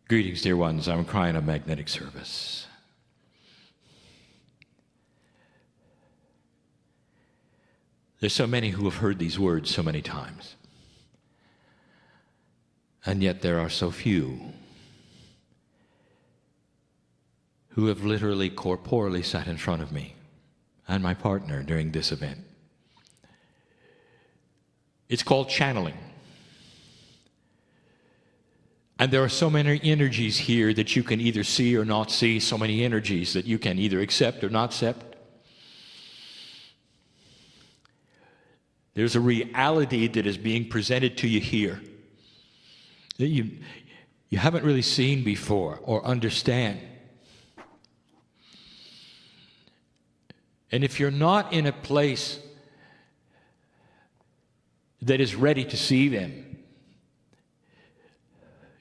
Greetings, dear ones. I'm Kryon of Magnetic Service. There's so many who have heard these words so many times. And yet there are so few who have literally corporeally sat in front of me and my partner during this event. It's called channeling. And there are so many energies here that you can either see or not see, so many energies that you can either accept or not accept. There's a reality that is being presented to you here that you haven't really seen before or understand. And if you're not in a place that is ready to see them,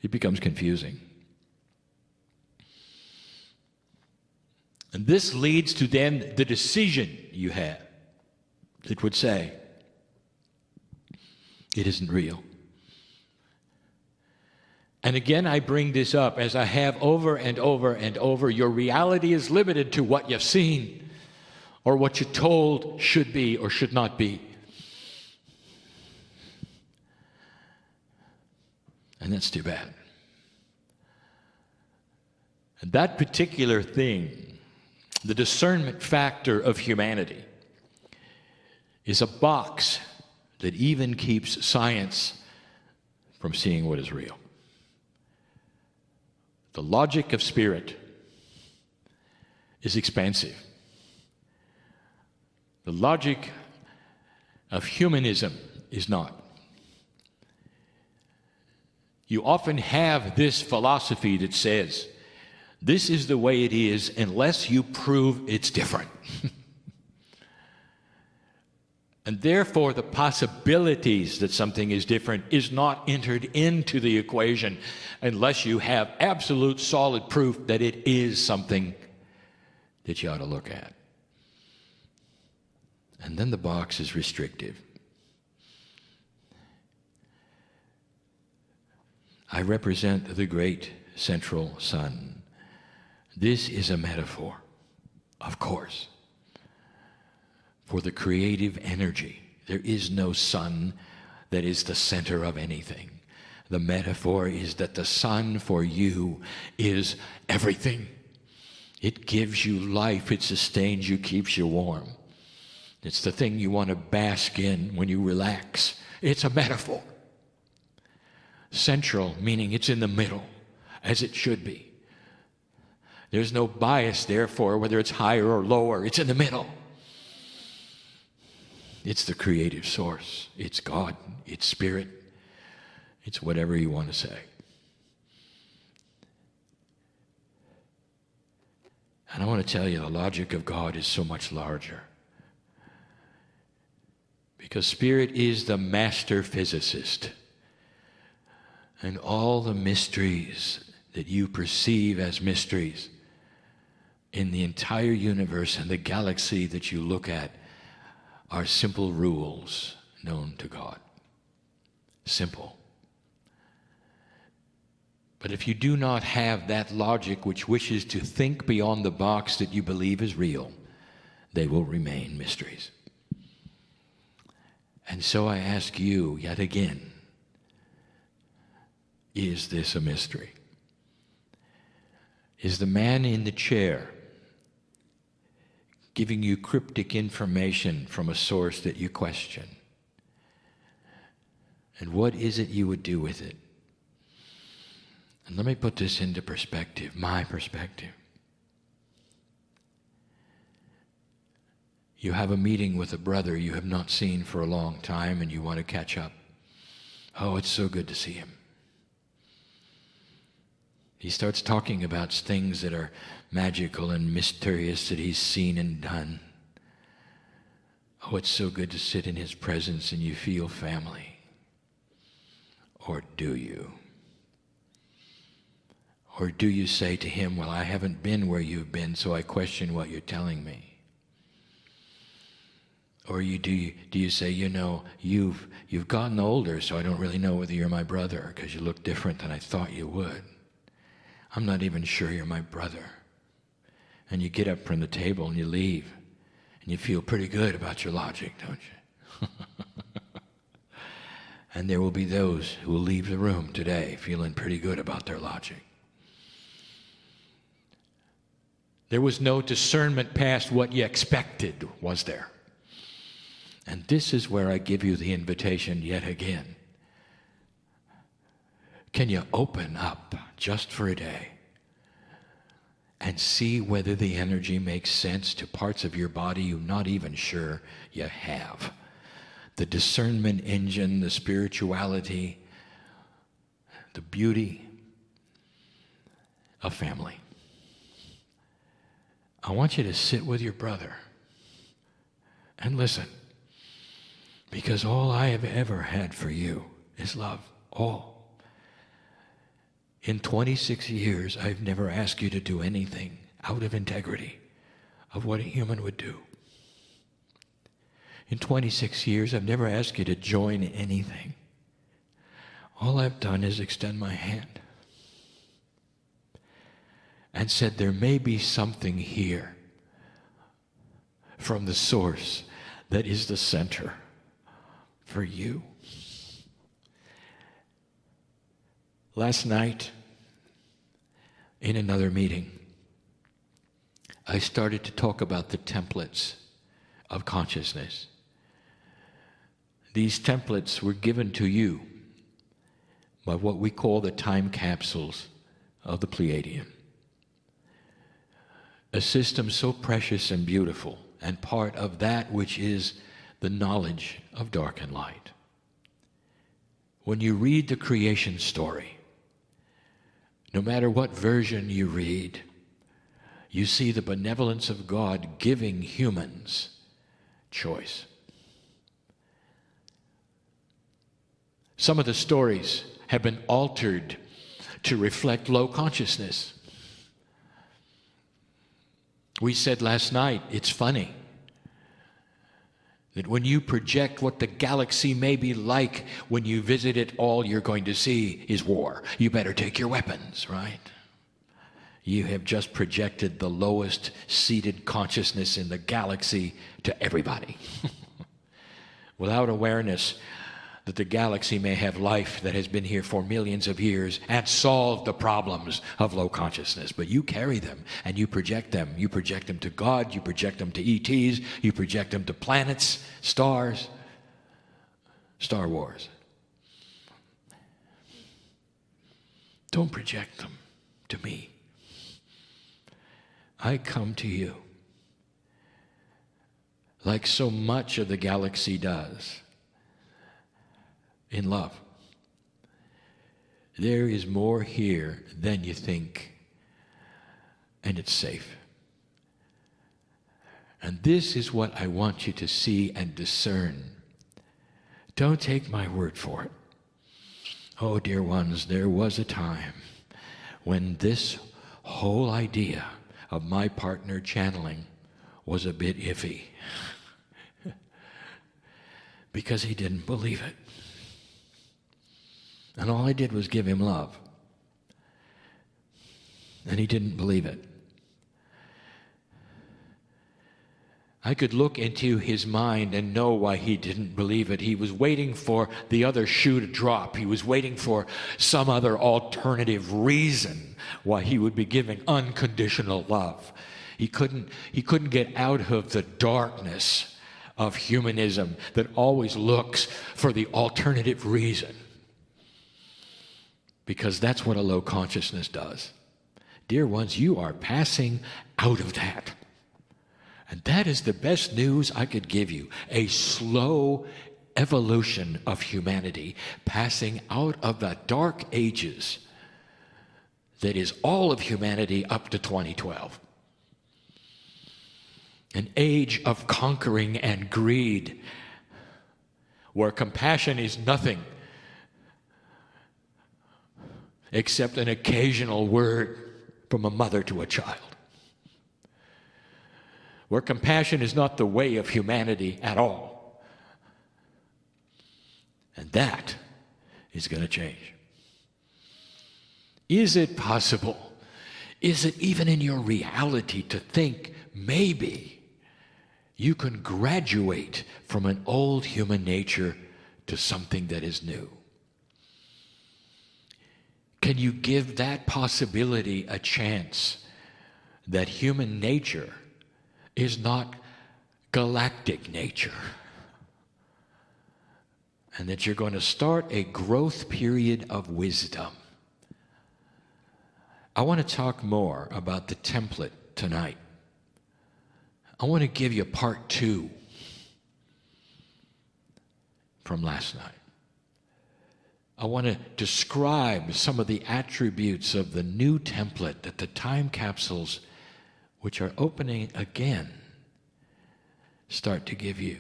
it becomes confusing. And this leads to then the decision you have that would say, it isn't real. And again, I bring this up as I have over and over and over. Your reality is limited to what you've seen or what you're told should be or should not be. And that's too bad. And that particular thing, the discernment factor of humanity, is a box that even keeps science from seeing what is real. The logic of spirit is expansive. The logic of humanism is not. You often have this philosophy that says, this is the way it is unless you prove it's different. And therefore, the possibilities that something is different is not entered into the equation unless you have absolute solid proof that it is something that you ought to look at. And then the box is restrictive. I represent the great central sun. This is a metaphor, of course, for the creative energy. There is no sun that is the center of anything. The metaphor is that the sun for you is everything. It gives you life, it sustains you, keeps you warm. It's the thing you want to bask in when you relax. It's a metaphor. Central, meaning it's in the middle, as it should be. There's no bias, therefore, whether it's higher or lower. It's in the middle. It's the creative source. It's God. It's spirit. It's whatever you want to say. And I want to tell you, the logic of God is so much larger. Because spirit is the master physicist. And all the mysteries that you perceive as mysteries in the entire universe and the galaxy that you look at are simple rules known to God. Simple. But if you do not have that logic which wishes to think beyond the box that you believe is real, they will remain mysteries. And so I ask you yet again, is this a mystery? Is the man in the chair giving you cryptic information from a source that you question? And what is it you would do with it? And let me put this into perspective, my perspective. You have a meeting with a brother you have not seen for a long time and you want to catch up. Oh, it's so good to see him. He starts talking about things that are magical and mysterious that he's seen and done. Oh, it's so good to sit in his presence and you feel family. Or do you? Or do you say to him, well, I haven't been where you've been, so I question what you're telling me? Or do you say, you know, you've gotten older, so I don't really know whether you're my brother because you look different than I thought you would. I'm not even sure you're my brother. And you get up from the table and you leave. And you feel pretty good about your logic, don't you? And there will be those who will leave the room today feeling pretty good about their logic. There was no discernment past what you expected, was there? And this is where I give you the invitation yet again. Can you open up just for a day and see whether the energy makes sense to parts of your body you're not even sure you have? The discernment engine, the spirituality, the beauty of family. I want you to sit with your brother and listen, because all I have ever had for you is love. All. In 26 years, I've never asked you to do anything out of integrity of what a human would do. In 26 years, I've never asked you to join anything. All I've done is extend my hand and said there may be something here from the source that is the center for you. Last night, in another meeting, I started to talk about the templates of consciousness. These templates were given to you by what we call the time capsules of the Pleiadian. A system so precious and beautiful, and part of that which is the knowledge of dark and light. When you read the creation story, no matter what version you read, you see the benevolence of God giving humans choice. Some of the stories have been altered to reflect low consciousness. We said last night, it's funny that when you project what the galaxy may be like when you visit it, all you're going to see is war. You better take your weapons, right? You have just projected the lowest seated consciousness in the galaxy to everybody. Without awareness that the galaxy may have life that has been here for millions of years and solved the problems of low consciousness. But you carry them and you project them. You project them to God, you project them to ETs, you project them to planets, stars, Star Wars. Don't project them to me. I come to you like so much of the galaxy does. In love. There is more here than you think, and it's safe. And this is what I want you to see and discern. Don't take my word for it. Oh, dear ones, there was a time when this whole idea of my partner channeling was a bit iffy because he didn't believe it. And all I did was give him love. And he didn't believe it. I could look into his mind and know why he didn't believe it. He was waiting for the other shoe to drop. He was waiting for some other alternative reason why he would be giving unconditional love. He couldn't get out of the darkness of humanism that always looks for the alternative reason. Because that's what a low consciousness does. Dear ones, you are passing out of that. And that is the best news I could give you. A slow evolution of humanity passing out of the dark ages that is all of humanity up to 2012. An age of conquering and greed where compassion is nothing except an occasional word from a mother to a child. Where compassion is not the way of humanity at all. And that is going to change. Is it possible Is it even in your reality to think maybe you can graduate from an old human nature to something that is new? Can you give that possibility a chance that human nature is not galactic nature? And that you're going to start a growth period of wisdom. I want to talk more about the template tonight. I want to give you part 2 from last night. I want to describe some of the attributes of the new template that the time capsules, which are opening again, start to give you.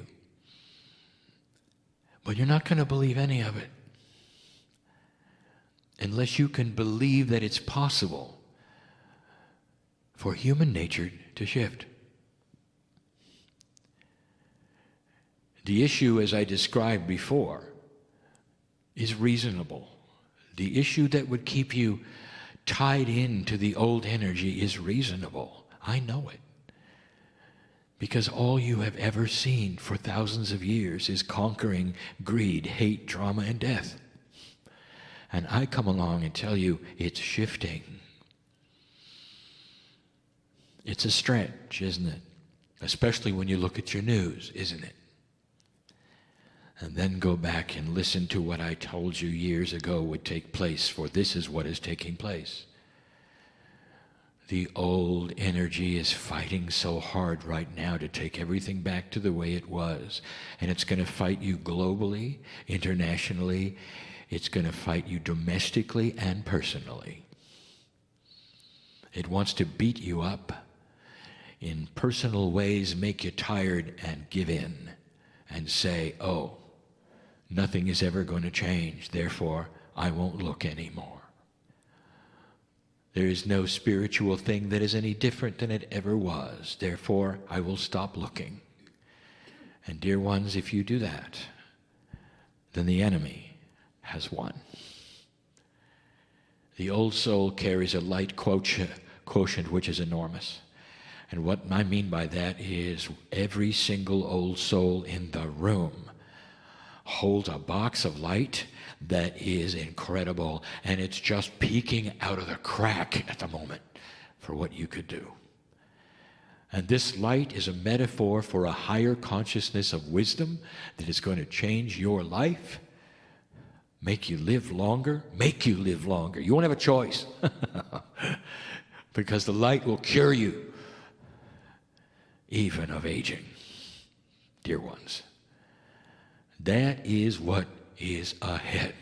But you're not going to believe any of it unless you can believe that it's possible for human nature to shift. The issue, as I described before, is reasonable. The issue that would keep you tied into the old energy is reasonable. I know it. Because all you have ever seen for thousands of years is conquering greed, hate, trauma, and death. And I come along and tell you it's shifting. It's a stretch, isn't it? Especially when you look at your news, isn't it? And then go back and listen to what I told you years ago would take place, for this is what is taking place. The old energy is fighting so hard right now to take everything back to the way it was. And it's going to fight you globally, internationally. It's going to fight you domestically and personally. It wants to beat you up in personal ways, make you tired and give in and say, oh, nothing is ever going to change, therefore I won't look anymore. There is no spiritual thing that is any different than it ever was, therefore I will stop looking. And dear ones, if you do that, then the enemy has won. The old soul carries a light quotient which is enormous. And what I mean by that is every single old soul in the room holds a box of light that is incredible, and it's just peeking out of the crack at the moment for what you could do. And this light is a metaphor for a higher consciousness of wisdom that is going to change your life, make you live longer. You won't have a choice because the light will cure you even of aging, dear ones. That is what is ahead.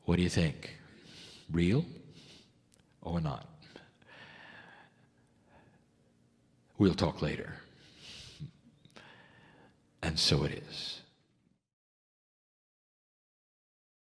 What do you think? Real or not? We'll talk later. And so it is.